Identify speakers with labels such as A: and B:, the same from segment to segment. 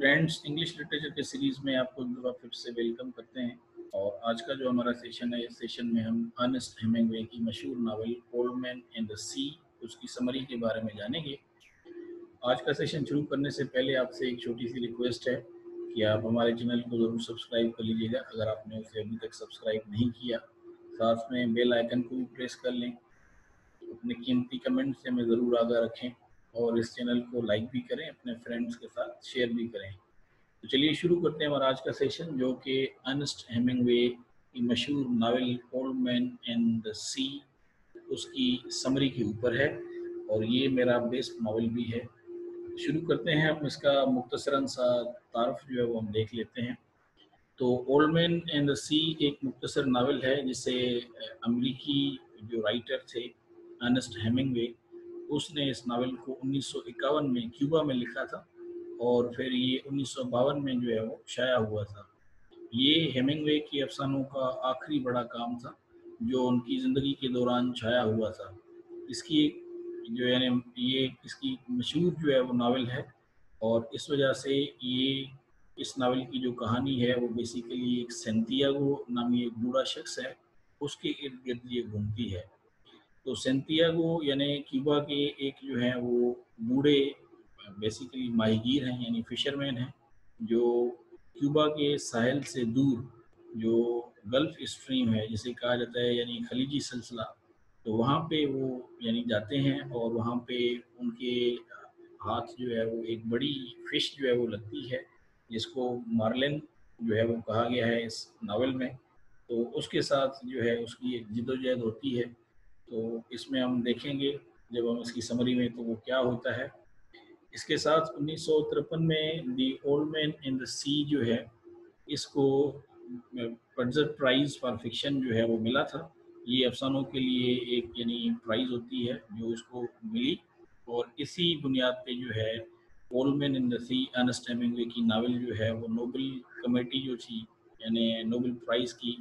A: Friends, English literature के series में आपको एक दफ़ा फिर से वेलकम करते हैं। और आज का जो हमारा सेशन है, इस सेशन में हम अर्नेस्ट हेमिंग्वे की मशहूर novel Old Man and the Sea उसकी समरी के बारे में जानेंगे। आज का सेशन शुरू करने से पहले आपसे एक छोटी सी रिक्वेस्ट है कि आप हमारे चैनल को ज़रूर सब्सक्राइब कर लीजिएगा अगर आपने उसे अभी तक सब्सक्राइब नहीं किया। साथ में बेल आइकन को भी प्रेस कर लें। अपने कीमती कमेंट से हमें ज़रूर आगाह रखें और इस चैनल को लाइक भी करें, अपने फ्रेंड्स के साथ शेयर भी करें। तो चलिए शुरू करते हैं हमारा आज का सेशन, जो कि अर्नेस्ट हेमिंग्वे की मशहूर novel Old Man and the Sea उसकी समरी के ऊपर है और ये मेरा बेस्ट नावल भी है। शुरू करते हैं हम इसका मुख्तसरन सा तारफ जो है वो हम देख लेते हैं। तो ओल्ड मैन एंड द सी एक मुख्तसर नावल है जिसे अमेरिकी जो राइटर थे अर्नेस्ट हेमिंग्वे, उसने इस नावल को 1951 में क्यूबा में लिखा था और फिर ये 1952 में जो है वो शाया हुआ था। ये हेमिंग्वे की अफसानों का आखिरी बड़ा काम था जो उनकी ज़िंदगी के दौरान छाया हुआ था। इसकी जो यानी ये इसकी मशहूर जो है वो नावल है और इस वजह से ये इस नावल की जो कहानी है वो बेसिकली एक सेंटियागो नामी एक बूढ़ा शख्स है, उसके इर्द गिर्द ये घूमती है। तो सेंटियागो यानी क्यूबा के एक जो है वो बूढ़े बेसिकली माहीगीर हैं यानी फिशरमैन हैं, जो क्यूबा के साहिल से दूर जो गल्फ स्ट्रीम है जिसे कहा जाता है यानी खलीजी सिलसिला, तो वहाँ पे वो यानी जाते हैं और वहाँ पे उनके हाथ जो है वो एक बड़ी फिश जो है वो लगती है जिसको मार्लिन जो है वो कहा गया है इस नावल में। तो उसके साथ जो है उसकी एक जिद्दोजहद होती है। तो इसमें हम देखेंगे जब हम इसकी समरी में तो वो क्या होता है। इसके साथ 1953 में The Old man in the Sea जो है इसको पल्itzer प्राइज़ फॉर फिक्शन जो है वो मिला था। ये अफसानों के लिए एक यानी प्राइज़ होती है जो इसको मिली और इसी बुनियाद पे जो है old man in the sea Ernest Hemingway की नावल जो है वो नोबेल कमेटी जो थी यानी नोबेल प्राइज़ की,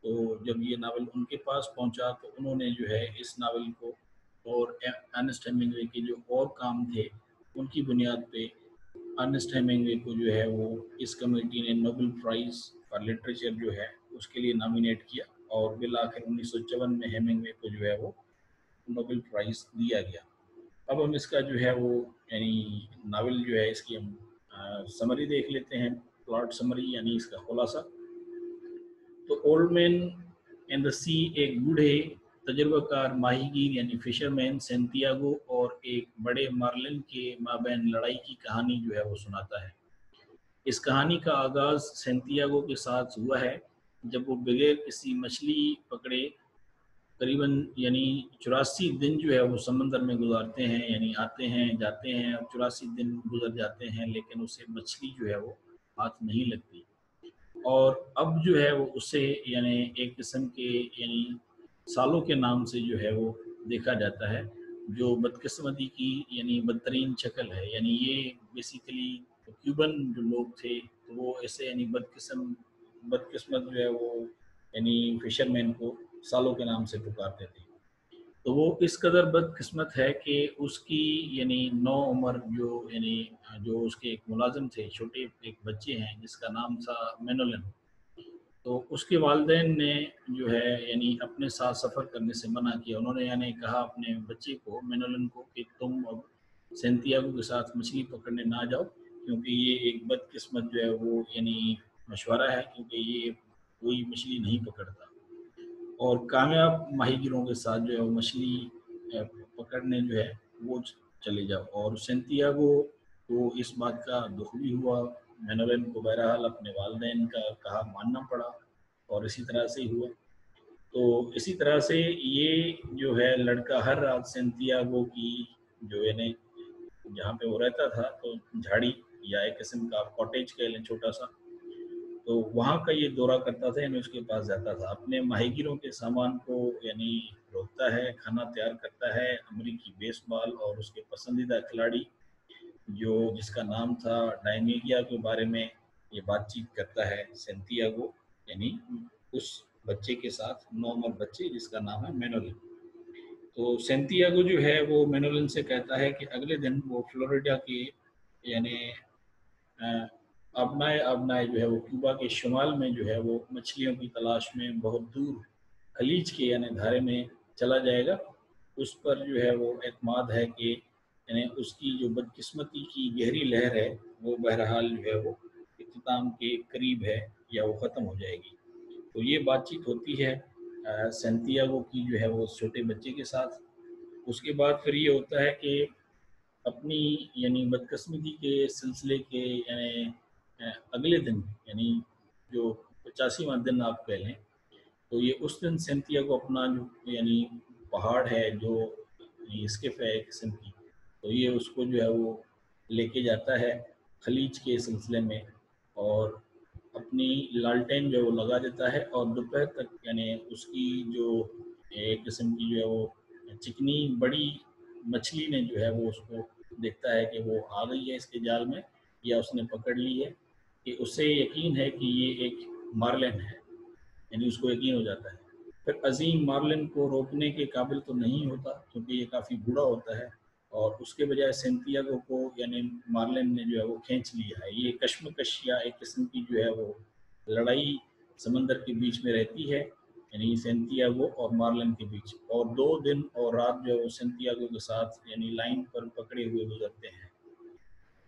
A: तो जब ये नावल उनके पास पहुंचा तो उन्होंने जो है इस नावल को और अर्नेस्ट हेमिंग्वे के जो और काम थे उनकी बुनियाद पे अर्नेस्ट हेमिंग्वे को जो है वो इस कमेटी ने नोबेल प्राइज़ फॉर लिटरेचर जो है उसके लिए नॉमिनेट किया और बिल आखिर 1954 में हेमिंग्वे को जो है वो नोबेल प्राइज़ दिया गया। अब हम इसका जो है वो यानी नावल जो है इसकी हम समरी देख लेते हैं, प्लॉट समरी यानी इसका खुलासा। तो ओल्ड मैन एंड द सी एक बूढ़े तजुर्बाकार माहीगीर यानी फिशरमैन सेंटियागो और एक बड़े मार्लिन के माबैन लड़ाई की कहानी जो है वो सुनाता है। इस कहानी का आगाज़ सेंटियागो के साथ हुआ है जब वो बगैर किसी मछली पकड़े करीबन यानी 84 दिन जो है वो समंदर में गुजारते हैं, यानी आते हैं जाते हैं और 84 दिन गुजर जाते हैं लेकिन उसे मछली जो है वो हाथ नहीं लगती। और अब जो है वो उसे यानी एक किस्म के यानी सालों के नाम से जो है वो देखा जाता है, जो बदकिस्मती की यानी बदतरीन शक्ल है। यानी ये बेसिकली क्यूबन जो लोग थे तो वो ऐसे यानी बदकिस्मत जो है वो यानी फिशरमैन को सालों के नाम से पुकारते थे। तो वो इस कदर बदकिस्मत है कि उसकी यानी नौ उम्र जो यानी जो उसके एक मुलाजिम थे, छोटे एक बच्चे हैं जिसका नाम था मेनोलिन, तो उसके वालिदैन ने जो है यानी अपने साथ सफ़र करने से मना किया। उन्होंने यानी कहा अपने बच्चे को मेनोलिन को कि तुम अब सेंटियागो के साथ मछली पकड़ने ना जाओ, क्योंकि ये एक बदकिस्मत जो है वो यानी मशवरा है, क्योंकि ये कोई मछली नहीं पकड़ता और कामयाब माहीगीरों के साथ जो है वो मछली पकड़ने जो है वो चले जाओ। और सेंटियागो को इस बात का दुख भी हुआ। मेनोलिन को बहरहाल अपने वालिदैन का कहा मानना पड़ा और इसी तरह से ही हुआ। तो इसी तरह से ये जो है लड़का हर रात सेंटियागो की जो यानी जहाँ पे वो रहता था तो झाड़ी या एक किस्म का कॉटेज कह लें छोटा सा, तो वहाँ का ये दौरा करता था यानी उसके पास जाता था, अपने माहीगीरों के सामान को यानी रोकता है, खाना तैयार करता है। अमरीकी बेसबॉल और उसके पसंदीदा खिलाड़ी जो जिसका नाम था डायमेगिया के बारे में ये बातचीत करता है सेंटियागो, यानी उस बच्चे के साथ नॉर्मल बच्चे जिसका नाम है मेनोलिन। तो सेंटियागो जो है वो मेनोलिन से कहता है कि अगले दिन वो फ्लोरिडा के यानी अपनाए अपनाए जो है वो क्यूबा के शुमाल में जो है वो मछलियों की तलाश में बहुत दूर खलीज के यानी धारे में चला जाएगा। उस पर जो है वो एतमाद है कि यानी उसकी जो बदकिस्मती की गहरी लहर है वो बहरहाल जो है वो इख्तिताम के करीब है या वो ख़त्म हो जाएगी। तो ये बातचीत होती है सेंटियागो की जो है वो छोटे बच्चे के साथ। उसके बाद फिर ये होता है कि अपनी यानी बदकिस्मती के सिलसिले के यानी अगले दिन यानी जो 85वां दिन आप कह लें, तो ये उस दिन सेंटियागो अपना जो यानी पहाड़ है जो स्किफ है एक किस्म की, तो ये उसको जो है वो लेके जाता है खलीज के सिलसिले में, और अपनी लालटेन जो है वो लगा देता है, और दोपहर तक यानी उसकी जो एक किस्म की जो है वो चिकनी बड़ी मछली ने जो है वो उसको देखता है कि वो आ गई है इसके जाल में या उसने पकड़ ली है, कि उसे यकीन है कि ये एक मार्लिन है, यानी उसको यकीन हो जाता है। फिर अजीम मार्लिन को रोकने के काबिल तो नहीं होता क्योंकि ये काफ़ी बूढ़ा होता है, और उसके बजाय सेंटियागो को यानी मार्लिन ने जो है वो खींच लिया है। ये कश्मकश या एक किस्म की जो है वो लड़ाई समंदर के बीच में रहती है, यानी सेंटियागो और मार्लिन के बीच, और 2 दिन और रात जो है वो सेंटियागो के साथ यानी लाइन पर पकड़े हुए गुजरते हैं।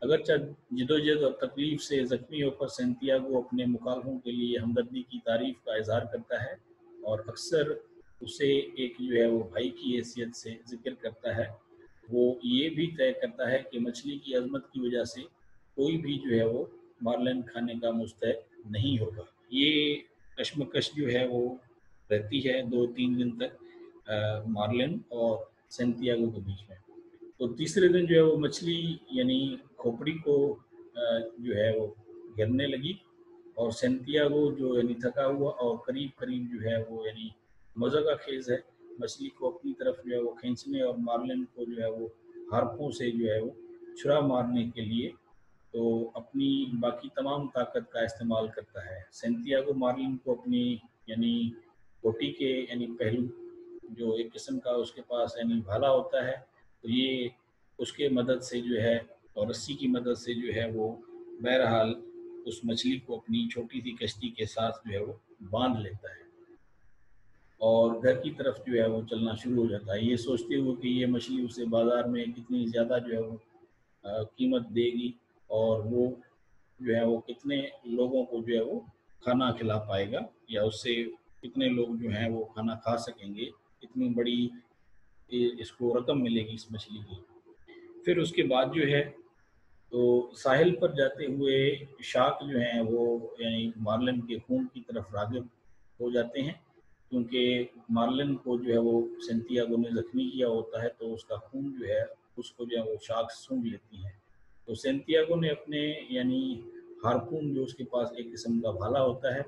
A: अगरचे जदोजहद और तकलीफ से ज़ख्मी होकर सेंटियागो अपने मुखालफों के लिए हमदर्दी की तारीफ़ का इजहार करता है, और अक्सर उसे एक जो है वो भाई की हैसियत से ज़िक्र करता है। वो ये भी तय करता है कि मछली की अजमत की वजह से कोई भी जो है वो मार्लिन खाने का मुस्तैद नहीं होगा। ये कशमकश जो है वो रहती है 2-3 दिन तक मार्लिन और सेंटियागो के बीच में। तो तीसरे दिन जो है वो मछली यानी खोपड़ी को जो है वो गिरने लगी, और सेंटियागो जो यानी थका हुआ और करीब करीब जो है वो यानी मज़ा का खेज है मछली को अपनी तरफ जो है वो खींचने और मार्लिन को जो है वो हार्पों से जो है वो छुरा मारने के लिए, तो अपनी बाकी तमाम ताकत का इस्तेमाल करता है। सेंटियागो मार्लिन को अपनी यानी बोटी के यानी पहलू जो एक किस्म का उसके पास यानी भाला होता है, तो ये उसके मदद से जो है और रस्सी की मदद से जो है वो बहरहाल उस मछली को अपनी छोटी सी कश्ती के साथ जो है वो बांध लेता है, और घर की तरफ जो है वो चलना शुरू हो जाता है, ये सोचते हुए कि ये मछली उसे बाज़ार में कितनी ज़्यादा जो है वो कीमत देगी, और वो जो है वो कितने लोगों को जो है वो खाना खिला पाएगा, या उससे कितने लोग जो हैं वो खाना खा सकेंगे, इतनी बड़ी इसको रकम मिलेगी इस मछली की। फिर उसके बाद जो है तो साहिल पर जाते हुए शार्क जो हैं वो यानी मार्लिन के खून की तरफ राग़िब हो जाते हैं, क्योंकि मार्लिन को जो है वो सेंटियागो ने ज़ख्मी किया होता है, तो उसका खून जो है उसको जो है वो शार्क सूंघ लेती हैं। तो सेंटियागो ने अपने यानी हार्पून जो उसके पास एक किस्म का भाला होता है,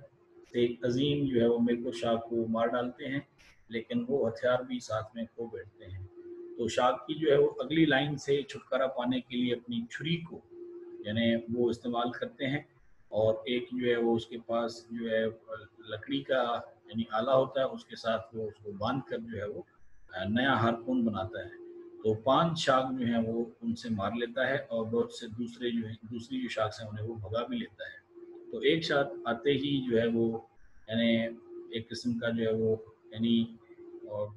A: से एक अजीम जो है वो मेरे को शार्क को मार डालते हैं, लेकिन वो हथियार भी साथ में खो बैठते हैं। तो शार्क की जो है वो अगली लाइन से छुटकारा पाने के लिए अपनी छुरी को यानी वो इस्तेमाल करते हैं, और एक जो है वो उसके पास जो है लकड़ी का यानी आला होता है, उसके साथ वो उसको बांध कर जो है वो नया हार्पून बनाता है। तो 5 शार्क जो हैं वो उनसे मार लेता है, और बहुत से दूसरे जो हैं दूसरी जो शार्क्स हैं उन्हें वो भगा भी लेता है। तो एक शार्क आते ही जो है वो यानी एक किस्म का जो है वो यानी और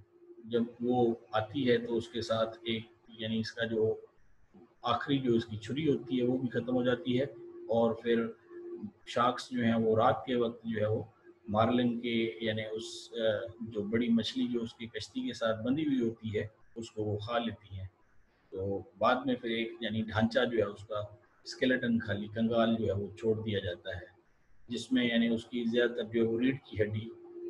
A: जब वो आती है तो उसके साथ एक यानी इसका जो आखिरी जो इसकी छुरी होती है वो भी ख़त्म हो जाती है, और फिर शार्क्स जो हैं वो रात के वक्त जो है वो मार्लिन के यानी उस जो बड़ी मछली जो उसकी कश्ती के साथ बंधी हुई होती है उसको वो खा लेती हैं। तो बाद में फिर एक यानी ढांचा जो है उसका स्केलेटन खाली कंगाल जो है वो छोड़ दिया जाता है, जिसमें यानी उसकी ज़्यादातर जो रीढ़ की हड्डी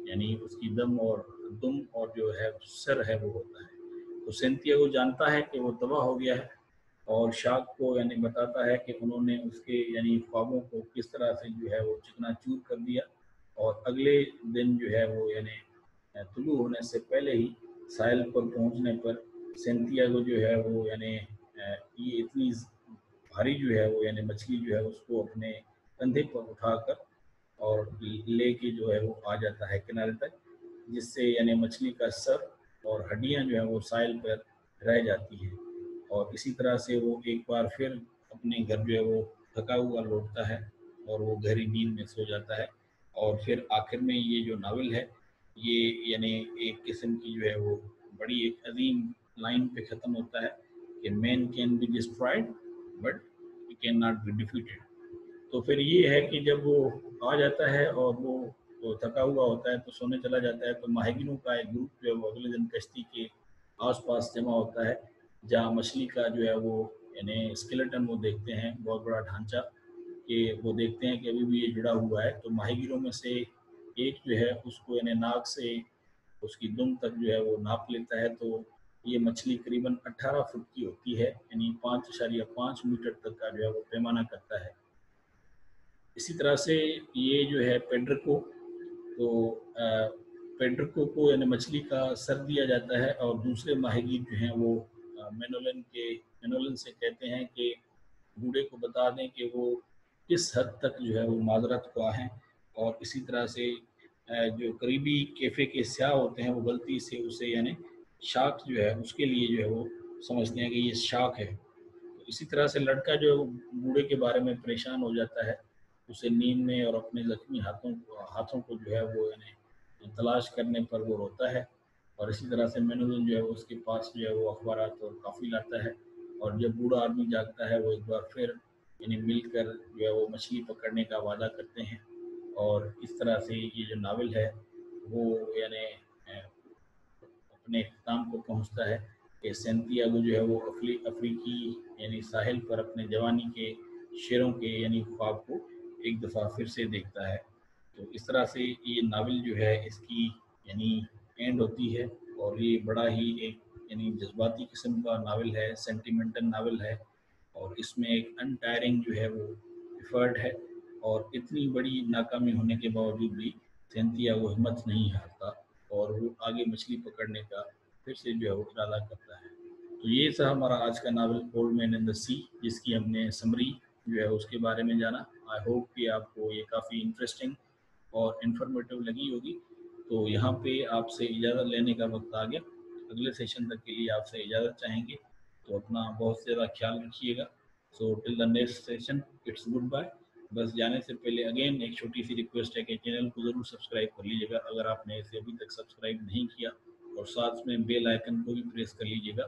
A: यानी उसकी दम और दुम और जो है सर है वो होता है। तो सेंटियागो जानता है कि वो तबाह हो गया है, और शार्क को यानी बताता है कि उन्होंने उसके यानी ख्वाबों को किस तरह से जो है वो चकनाचूर कर दिया, और अगले दिन जो है वो यानी तुलू होने से पहले ही साहिल पर पहुंचने पर सेंटियागो जो है वो यानी ये इतनी भारी जो है वो यानी मछली जो है उसको अपने कंधे पर उठाकर और लेके जो है वो आ जाता है किनारे तक, जिससे यानी मछली का सर और हड्डियां जो है वो साइल पर रह जाती है, और इसी तरह से वो एक बार फिर अपने घर जो है वो थका हुआ लौटता है, और वो गहरी नींद में सो जाता है। और फिर आखिर में ये जो नावल है ये यानी एक किस्म की जो है वो बड़ी एक अजीम लाइन पे ख़त्म होता है कि man can be destroyed but he can not be defeated. तो फिर ये है कि जब वो आ जाता है और वो तो थका हुआ होता है तो सोने चला जाता है, तो माहिगीरों का एक ग्रुप जो है वो अगले दिन कश्ती के आसपास जमा होता है, जहाँ मछली का जो है वो यानी स्केलेटन वो देखते हैं, बहुत बड़ा ढांचा, कि वो देखते हैं कि अभी भी ये जुड़ा हुआ है। तो माहिगीरों में से एक जो है उसको यानी नाक से उसकी दुम तक जो है वो नाप लेता है। तो ये मछली करीबन 18 फुट की होती है, यानी 5.5 मीटर तक का जो है वो पैमाना करता है। इसी तरह से ये जो है पेड्रिको, तो पेड्रिको को यानी मछली का सर दिया जाता है, और दूसरे माहिगीर जो हैं वो मेनोलन से कहते हैं कि बूढ़े को बता दें कि वो किस हद तक जो है वो माजरत ख्वाह हैं। और इसी तरह से जो करीबी कैफ़े के स्याह होते हैं वो गलती से उसे यानी शार्क जो है उसके लिए जो है वो समझते हैं कि ये शार्क है। तो इसी तरह से लड़का जो है वो बूढ़े के बारे में परेशान हो जाता है, उसे नींद में और अपने जख्मी हाथों को जो है वो यानी तलाश करने पर वो रोता है। और इसी तरह से मेनुजन जो है वो उसके पास जो है वो अखबारात और काफ़ी लाता है। और जब बूढ़ा आदमी जागता है वो एक बार फिर यानी मिलकर जो है वो मछली पकड़ने का वादा करते हैं। और इस तरह से ये जो नावल है वो यानी अपने इख्तिताम को पहुंचता है कि सैंटियागो जो है वो अफ्रीकी यानी साहिल पर अपने जवानी के शेरों के यानी ख्वाब को एक दफ़ा फिर से देखता है। तो इस तरह से ये नावल जो है इसकी यानी एंड होती है। और ये बड़ा ही एक यानी जज्बाती किस्म का नावल है, सेंटिमेंटल नावल है। और इसमें एक अनटायरिंग जो है वो एफर्ट है। और इतनी बड़ी नाकामी होने के बावजूद भी सैंटियागो हिम्मत नहीं हारता, और वो आगे मछली पकड़ने का फिर से जो है वो इरादा करता है। तो ये था हमारा आज का novel Old man in the Sea, जिसकी हमने समरी जो है उसके बारे में जाना। आई होप कि आपको ये काफ़ी इंटरेस्टिंग और इन्फॉर्मेटिव लगी होगी। तो यहाँ पे आपसे इजाज़त लेने का वक्त आ गया। अगले सेशन तक के लिए आपसे इजाज़त चाहेंगे, तो अपना बहुत ज़्यादा ख्याल रखिएगा। So till the next session, it's goodbye. बस जाने से पहले अगेन एक छोटी सी रिक्वेस्ट है कि चैनल को ज़रूर सब्सक्राइब कर लीजिएगा अगर आपने इसे अभी तक सब्सक्राइब नहीं किया, और साथ में बेल आइकन को भी प्रेस कर लीजिएगा,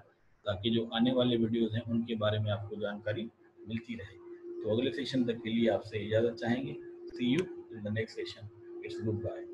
A: ताकि जो आने वाले वीडियोज़ हैं उनके बारे में आपको जानकारी मिलती रहे। तो अगले सेशन तक के लिए आपसे इजाज़त चाहेंगे। See you in the next session, it's good bye.